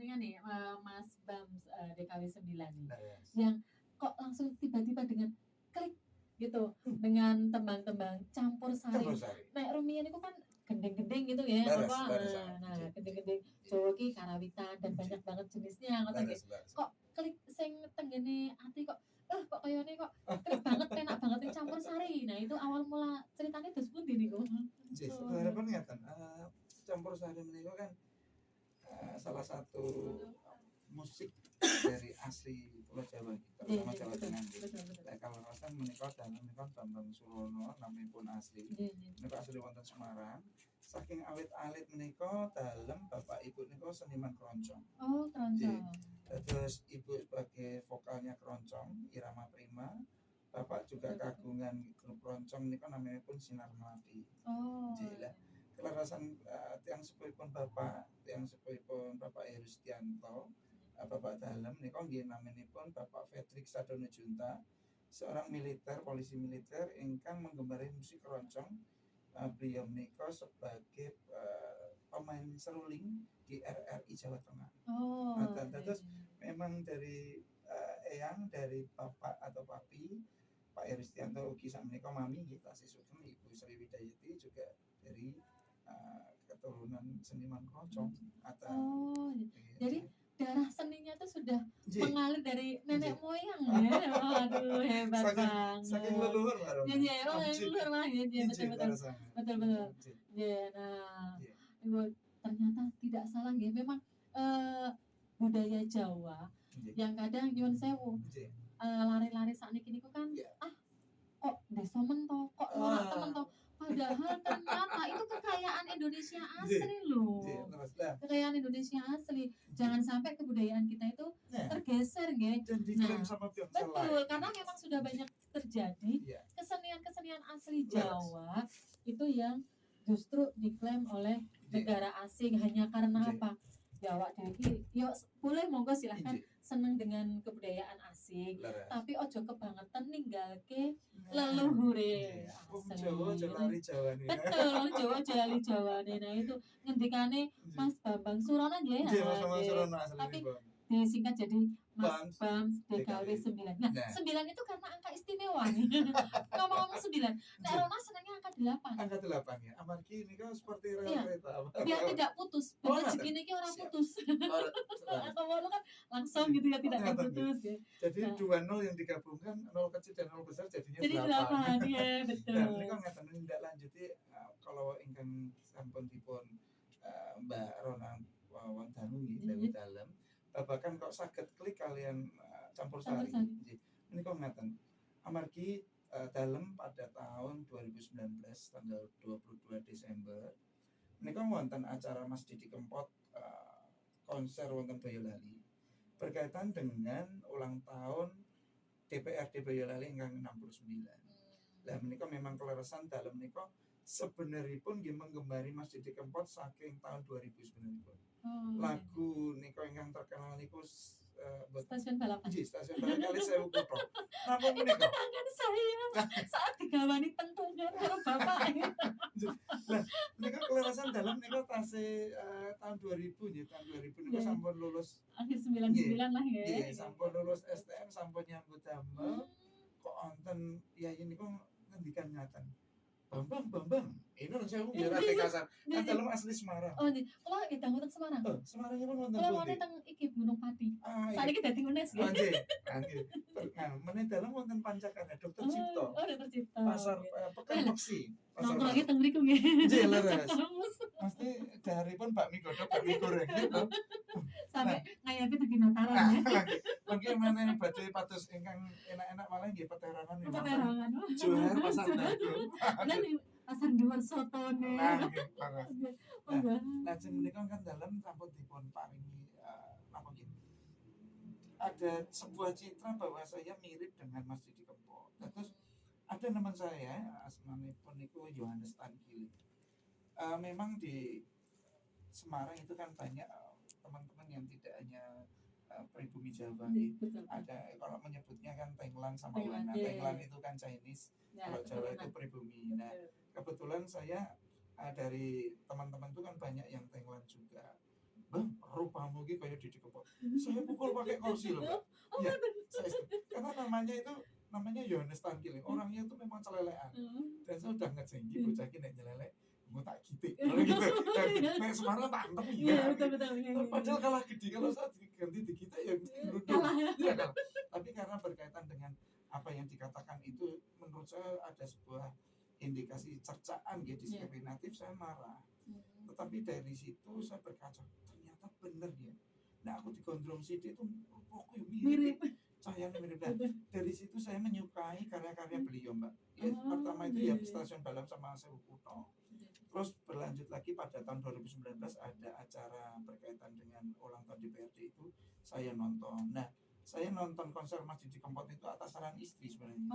dengan nih Mas Bams DKW 9 nih, Nah, yes. yang kok langsung tiba-tiba dengan klik gitu dengan tembang-tembang campur sari. Campur sari. Nek rumiyin iku kan gendeng-gendeng gitu ya, Laras, apa laras, nah Ji. gendeng-gendeng Ji. Jawa ki karawitan dan Ji. banyak banget jenisnya ngoten nggih. Laras. Kok klik sing tenggene ati kok kok kayane kok klik banget penak banget yang campur sari. Nah, itu awal mula ceritanya dos pundi niku? Ji, sebenarnya pun ngeten, campur sari menika kan salah satu musik dari asli Pulau Jawa, terutama Jawa Tengah. Nah, kalau rasan menika dalam menika Bambang Surono namipun asli. Menika asli wonten Semarang. Saking awit-alit menika dalem bapak ibu menika seniman keroncong. Oh, keroncong. Terus ibu sebagai vokalnya keroncong, irama prima. Bapak juga kagungan grup keroncong menika namanya pun Sinar Melati. Oh. Jilah. Kelarasan tiang sepuhipun Bapak Heru Setianto, Bapak Dalem nika nggih naminipun Bapak Fredrik Sadono Junta, seorang militer, polisi militer ingkang menggemari musik keroncong. Beliau menika sebagai pemain seruling di RRI Jawa Tengah. Oh. Terus memang dari eyang dari Bapak atau Papi Pak Heru Setianto ugi sakmenika mami nggih tasih sugeng Ibu Sri Widayati juga dari keturunan seniman keroncong. Oh, jadi darah seninya itu sudah mengalir dari nenek moyang ya. Waduh, hebat banget. Saking leluhur baru. Iya, leluhur mah ya, betul. Ya, nah, Ibu ternyata tidak salah ya. Memang budaya Jawa yang kadang nyuwun sewu. Lari-lari sakniki niku kan kok desa mentok, kok norak temen toh. Padahal ternyata itu kekayaan Indonesia asli loh. Kekayaan Indonesia asli. Jangan sampai kebudayaan kita itu tergeser, nggih. Betul, karena memang sudah banyak terjadi kesenian-kesenian asli Jawa itu yang justru diklaim oleh negara asing hanya karena apa? Jawa dewi, yo boleh monggo silahkan seneng dengan kebudayaan asing, tapi ojo kebangetan ninggalke leluhure asli. Jawa jalari Jawane. Betul, Jawa jalari Jawane. Nah itu ngendikane Mas Bambang Surono nggih. Tapi disingkat jadi Mas Bams DKW 9. Nah, 9 itu karena angka istimewa nih. Ngomong-ngomong 9. Nek Rona senangnya angka 8. Angka 8 ya. Amargi ini kan seperti rel kereta. Biar tidak putus. Biar rezeki niki ora putus. Atau mau kan langsung gitu ya tidak terputus ya. Jadi 20 yang digabungkan 0 kecil dan 0 besar jadinya 8. Jadi 8 ya, betul. Dan ini kan ngaten ndak lanjuti kalau ingkang sampun dipun Mbak Rona wondanu nggih dari dalam babakan kok saged klik kalian campur sari. Ini kok ngaten. Amargi dalem pada tahun 2019 tanggal 22 Desember ini kan wonten acara Mas Didi Kempot konser wonten Boyolali berkaitan dengan ulang tahun DPRD Boyolali ingkang 69. Lah menika memang kelerasan dalem menika sebenaripun nggih menggembari Mas Didi Kempot saking tahun 2009 pun. Lagu nika ingkang terkenal niku stasiun balapan. Stasiun balapan kali 1000 kutho. Namun itu kenangan saya saat digawani pentungan karo bapak. Lah nika kelerasan dalam nika tasih tahun 2000 nggih, tahun 2000 niku sampun lulus akhir 99 lah ya. Nggih, sampun lulus STM, sampun nyambut damel. Kok wonten yai niku ngendikan ngaten. Bambang, ini orang saya biar ate kasar. Kan dalam asli Semarang. Oh, nggih. Kula nggih dangu teng Semarang. Semarangnya pun wonten pundi? Kula wonten teng iki Gunung Pati. Saiki dadi UNES nggih. Nggih. Nah, meneh dalam wonten Pancakarya Dr. Cipto. Oh, Dr. Cipto. Pasar Pekan Peksi. Nongkrong iki teng mriku nggih. Nggih, leres. Mesti daripun bakmi godhog, bakmi goreng gitu. Sampai ngayapi tegi Mataram ya. Bagaimana badhe pados ingkang enak-enak malah nggih peterangan nggih. Peterangan. Juar pasar Dago. Pasar dhuwur sotone. Lajeng menika kan dalem sampun dipun paringi napa nggih. Ada sebuah citra bahwa saya mirip dengan Mas Didi Kempot. Terus ada teman saya asmanipun niku Yohanes Tangkili. Memang di Semarang itu kan banyak teman-teman yang tidak hanya pribumi Jawa ada kalau menyebutnya kan Tenglan sama Wana. Tenglan itu kan Chinese, kalau Jawa itu pribumi. Nah, kebetulan saya dari teman-teman itu kan banyak yang Tenglan juga. Bang, rupamu ki kayak Didi Kempot. Saya pukul pakai kursi loh, Mbak. Ya, saya karena namanya Yohanes Tangkiling. Orangnya itu memang celelean. Dan saya udah ngejengki bocah ki nek nyelelek, mau tak gitik. Gitu. Nek Semarang tak antem Iya, ya. betul. Padahal kalah gede, kalau saya diganti di kita ya gerundung. Kalah ya. Iya kan? Tapi karena berkaitan dengan apa yang dikatakan itu, menurut saya ada sebuah indikasi cercaan ya, diskriminatif, saya marah. Tetapi dari situ saya berkaca, ternyata bener ya. Nah aku di Gondrong City itu mirip. Cahayanya mirip. Nah, dari situ saya menyukai karya-karya beliau, Mbak. Ya, pertama itu ya Stasiun Balam sama Sewu Kuto. Terus berlanjut lagi pada tahun 2019 ada acara berkaitan dengan ulang tahun DPRD itu saya nonton. Nah, saya nonton konser Mas Didi Kempot itu atas saran istri sebenarnya.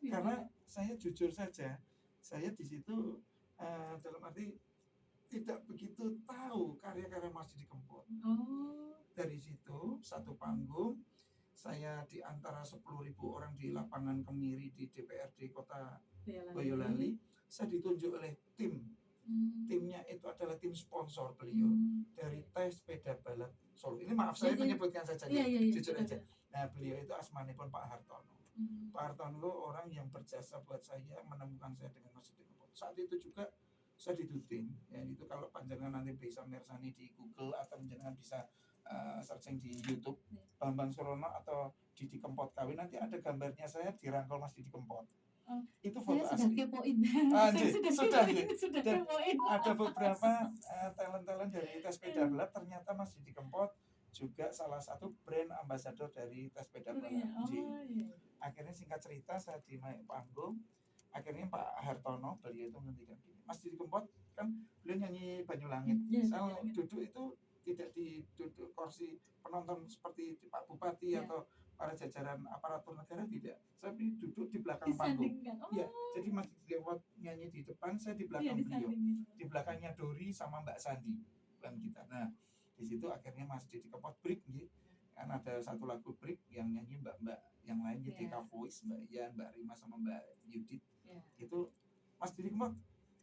Karena saya jujur saja, saya di situ dalam arti tidak begitu tahu karya-karya Mas Didi Kempot. Dari situ satu panggung saya di antara 10.000 orang di lapangan Kemiri di DPRD Kota Boyolali, saya ditunjuk oleh timnya itu adalah tim sponsor beliau dari tes sepeda balap Solo. Ini maaf saya menyebutkan saja, jujur aja. Nah beliau itu asmanipun Pak Hartono. Pak Hartono orang yang berjasa buat saya menemukan saya dengan Mas Didi Kempot. Saat itu juga saya ditutin, ya itu kalau panjenengan nanti bisa mersani di Google atau panjenengan bisa searching di YouTube Bambang Surono atau Didi Kempot kawin, nanti ada gambarnya saya dirangkul Mas Didi Kempot. Itu foto saya asli. Sudah Dan kepoin. ada beberapa talent-talent dari tes sepeda balap, ternyata Mas Didi Kempot juga salah satu brand ambassador dari tes sepeda balap. Akhirnya singkat cerita saya di panggung, akhirnya Pak Hartono beliau itu menghentikan gini, Mas Didi Kempot kan beliau nyanyi Banyulangit. Saya duduk itu tidak di duduk kursi penonton seperti Pak Bupati atau para jajaran aparatur negara, tidak. Saya duduk di belakang panggung. Ya, jadi Mas Didi Kempot nyanyi di depan, saya di belakang beliau. Di belakangnya Dori sama Mbak Sandi pelan gitar. Nah, di situ akhirnya Mas Didi Kempot break gitu. Kan ada satu lagu break yang nyanyi mbak-mbak yang lain gitu, Tika Voice, Mbak Ian, Mbak Rima sama Mbak Yudit. Itu Mas Didi Kempot,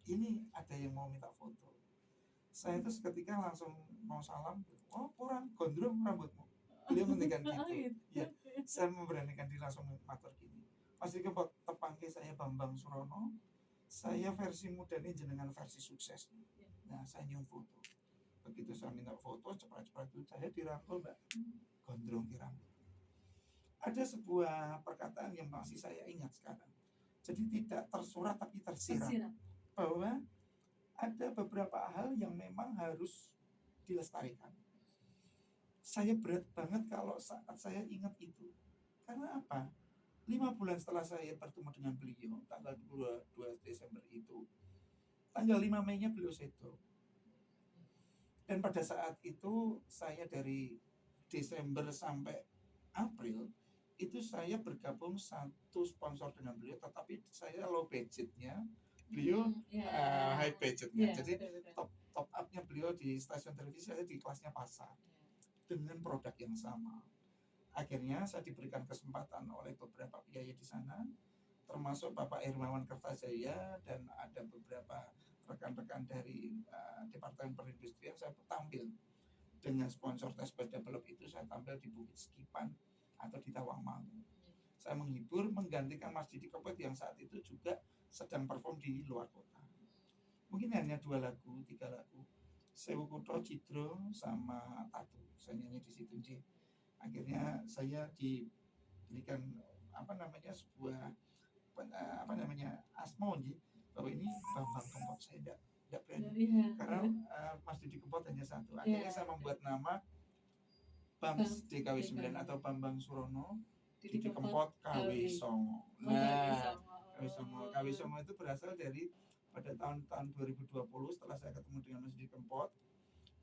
ini ada yang mau minta foto. Saya itu seketika langsung mau salam, oh kurang gondrong rambutmu. Beliau menghentikan gitu. Ya, saya memberanikan diri langsung matur gini, Mas Didi Kempot, tepangke saya Bambang Surono, saya versi muda ini jenengan versi sukses. Nah, saya nyium foto. Begitu saya minta foto, cepat-cepat itu saya dirangkul Mbak, gondrong rambut. Ada sebuah perkataan yang masih saya ingat sekarang. Jadi tidak tersurat tapi tersirat. Bahwa ada beberapa hal yang memang harus dilestarikan. Saya berat banget kalau saat saya ingat itu. Karena apa? 5 bulan setelah saya bertemu dengan beliau, tanggal 2 Desember itu, tanggal 5 Mei-nya beliau seto. Dan pada saat itu saya dari Desember sampai April itu saya bergabung satu sponsor dengan beliau, tetapi saya low budgetnya, beliau high budgetnya. Jadi top up-nya beliau di stasiun televisi, saya di kelasnya pasar dengan produk yang sama. Akhirnya saya diberikan kesempatan oleh beberapa biaya di sana, termasuk Bapak Hermawan Kertajaya dan ada beberapa rekan-rekan dari Departemen Perindustrian. Saya tampil dengan sponsor tes sepeda balap itu, saya tampil di Bukit Sekipan atau di Tawangmangu. Saya menghibur, menggantikan Mas Didi Kempot yang saat itu juga sedang perform di luar kota. Mungkin hanya 2 lagu, 3 lagu, Sewu Kuto, Cidro, sama Tatu. Saya nyanyi di situ. Akhirnya saya diberikan sebuah asmo bahwa ini Bambang Kempot. Saya tidak berani karena Mas Didi Kempot hanya satu. Akhirnya saya membuat nama Bams DKW 9 atau Bambang Surono Didi Kempot KW Songo. Nah, KW Songo itu berasal dari pada tahun 2020 setelah saya ketemu dengan Mas Didi Kempot,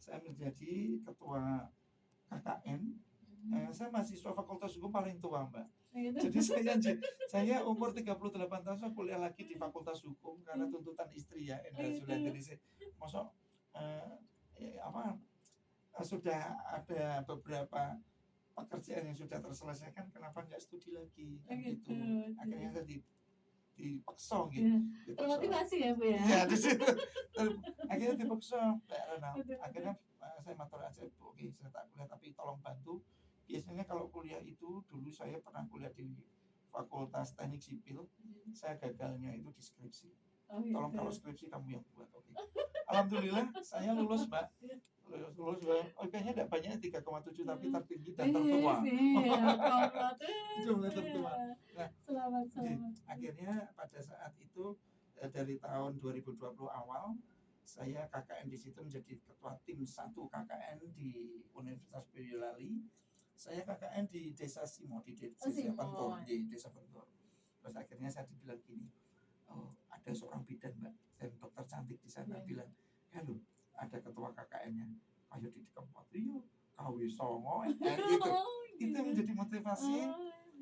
saya menjadi ketua KKN. Saya mahasiswa Fakultas Hukum paling tua, Mbak. Jadi saya umur 38 tahun saya kuliah lagi di Fakultas Hukum karena tuntutan istri ya, Endra Zulandri. Masuk sudah ada beberapa pekerjaan yang sudah terselesaikan, kenapa nggak studi lagi kan gitu. Akhirnya saya dipaksa gitu. Termotivasi ya Bu ya. Ya di situ. Akhirnya dipaksa Mbak Rana. Akhirnya saya matur aja Bu, oke saya tak kuliah tapi tolong bantu. Biasanya kalau kuliah itu dulu saya pernah kuliah di Fakultas Teknik Sipil, saya gagalnya itu di skripsi. Oh, gitu. Tolong kalau skripsi kamu yang buat, oke. Alhamdulillah saya lulus Mbak. Lulus kayaknya tidak banyak 3,7 tapi tertinggi dan tertua. Iya, Jumlah tertua. Nah, selamat. akhirnya pada saat itu dari tahun 2020 awal saya KKN di situ menjadi ketua tim 1 KKN di Universitas Boyolali. Saya KKN di Desa Simo, di Desa Pentor, di Desa Pentor. Terus akhirnya saya dibilang gini, oh ada seorang bidan Mbak dan dokter cantik di sana bilang, halo ada ketua KKN-nya, ayo di Kempot, iya kawi songo, gitu. Itu menjadi motivasi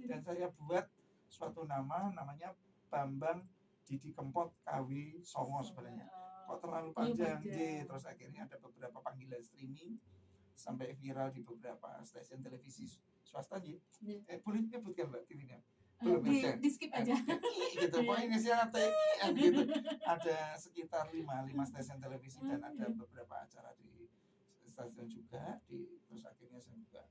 dan saya buat suatu namanya Bambang Didi Kempot Kawi Songo sebenarnya. Kok terlalu panjang, terus akhirnya ada beberapa panggilan streaming sampai viral di beberapa stasiun televisi swasta boleh nyebutkan Mbak TV-nya? Belum di skip aja. Gitu, pokoknya inisialnya TIN gitu. Ada sekitar 5 stasiun televisi dan ada beberapa acara di stasiun juga. Terus akhirnya saya juga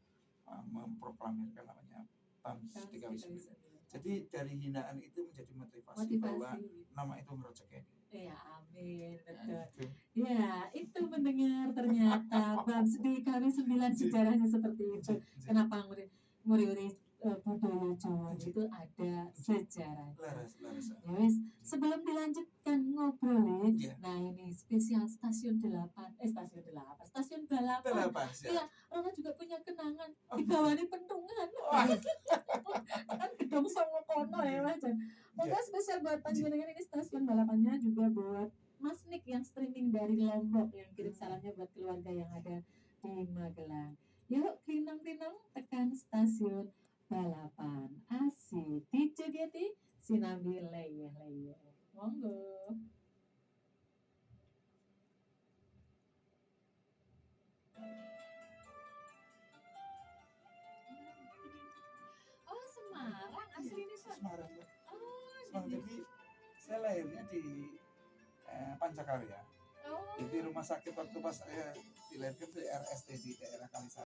memproklamirkan namanya PAMS 39. Jadi dari hinaan itu menjadi motivasi. Bahwa nama itu merejeki. Ya amin, betul. Ya itu mendengar ternyata BAMS di kami 9 sejarahnya seperti itu. Kenapa muri-muri budaya Jawa itu ada sejarah. Ya wes, sebelum dilanjutkan ngobrolin, nah ini spesial stasiun balapan. Iya, Rona juga punya kenangan di Gawani Pentungan. Kan gedung Songo kono ya Mas. Pokoknya spesial buat panjenengan ini stasiun balapannya juga buat Mas Nick yang streaming dari Lombok yang kirim salamnya buat keluarga yang ada di Magelang. Yuk kinang-kinang tekan stasiun balapan asik dijogeti sinambi leyeh. Monggo. Oh Semarang, asli ini Semarang. Jadi saya lahirnya di Pancakarya. Jadi rumah sakit waktu pas saya dilahirkan di RSD di daerah Kalisari.